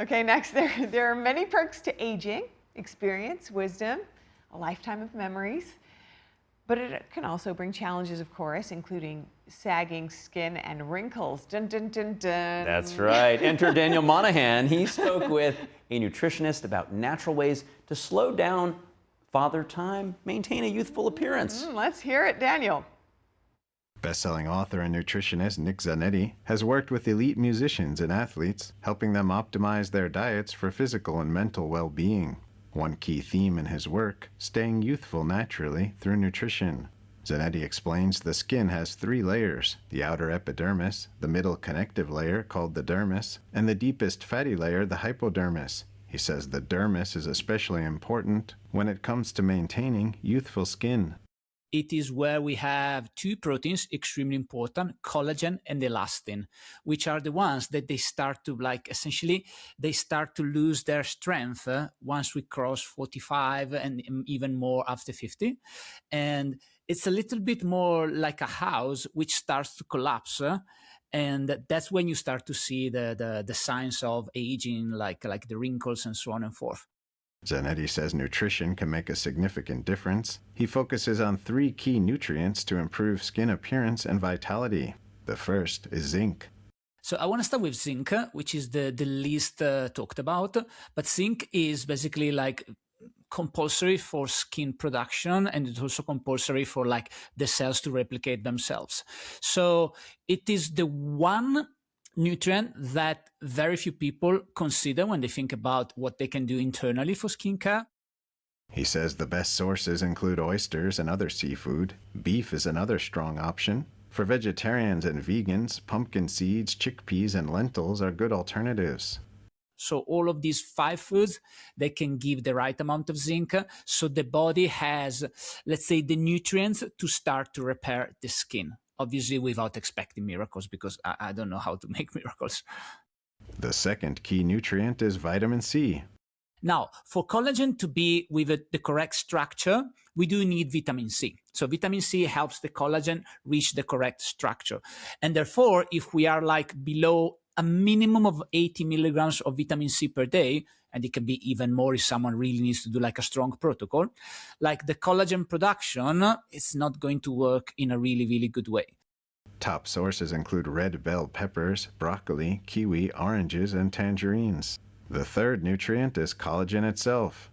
Okay, next, there are many perks to aging: experience, wisdom, a lifetime of memories. But it can also bring challenges, of course, including sagging skin and wrinkles. Dun, dun, dun, dun. That's right. Enter Daniel Monaghan. He spoke with a nutritionist about natural ways to slow down father time, maintain a youthful appearance. Let's hear it, Daniel. Best-selling author and nutritionist Nick Zanetti has worked with elite musicians and athletes, helping them optimize their diets for physical and mental well-being. One key theme in his work, staying youthful naturally through nutrition. Zanetti explains the skin has 3 layers: the outer epidermis, the middle connective layer called the dermis, and the deepest fatty layer, the hypodermis. He says the dermis is especially important when it comes to maintaining youthful skin. It is where we have 2 proteins extremely important, collagen and elastin, which are the ones that they start to essentially, they start to lose their strength once we cross 45 and even more after 50. And it's a little bit more like a house which starts to collapse. And that's when you start to see the signs of aging, like the wrinkles and so on and forth. Zanetti says nutrition can make a significant difference. He focuses on 3 key nutrients to improve skin appearance and vitality. The first is zinc. So I want to start with zinc, which is the least talked about. But zinc is basically compulsory for skin production, and it's also compulsory for the cells to replicate themselves. So it is the one nutrient that very few people consider when they think about what they can do internally for skincare. He says the best sources include oysters and other seafood. Beef is another strong option. For vegetarians and vegans, pumpkin seeds, chickpeas, and lentils are good alternatives. So all of these 5 foods, they can give the right amount of zinc, so the body has, let's say, the nutrients to start to repair the skin. Obviously without expecting miracles, because I don't know how to make miracles. The second key nutrient is vitamin C. Now, for collagen to be with the correct structure, we do need vitamin C. So vitamin C helps the collagen reach the correct structure. And therefore, if we are below a minimum of 80 milligrams of vitamin C per day, and it can be even more if someone really needs to do a strong protocol, the collagen production, it's not going to work in a really, really good way. Top sources include red bell peppers, broccoli, kiwi, oranges, and tangerines. The third nutrient is collagen itself.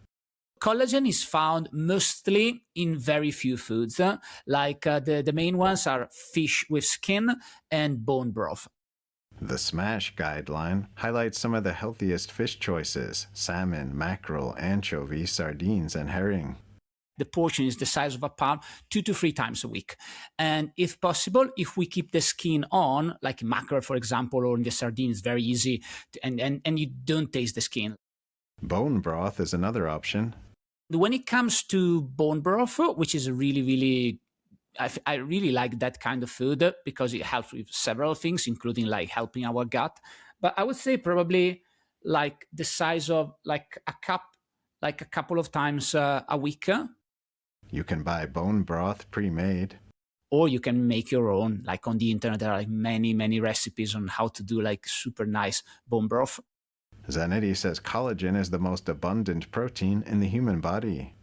Collagen is found mostly in very few foods. The main ones are fish with skin and bone broth. The SMASH guideline highlights some of the healthiest fish choices: salmon, mackerel, anchovy, sardines, and herring. The portion is the size of a palm, 2 to 3 times a week. And if possible, if we keep the skin on, like mackerel, for example, or in the sardine, it's very easy, and you don't taste the skin. Bone broth is another option. When it comes to bone broth, which is a really, really I really like that kind of food because it helps with several things, including helping our gut. But I would say probably the size of a cup, a couple of times a week. You can buy bone broth pre-made. Or you can make your own. On the internet, there are many, many recipes on how to do super nice bone broth. Zanetti says collagen is the most abundant protein in the human body.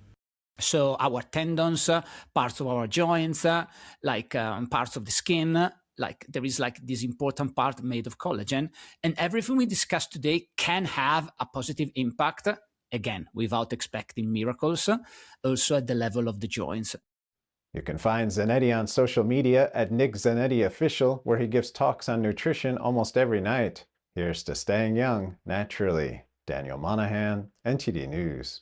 So our tendons, parts of our joints, parts of the skin, there is this important part made of collagen. And everything we discussed today can have a positive impact, again, without expecting miracles, also at the level of the joints. You can find Zanetti on social media at Nick Zanetti Official, where he gives talks on nutrition almost every night. Here's to staying young, naturally. Daniel Monaghan, NTD News.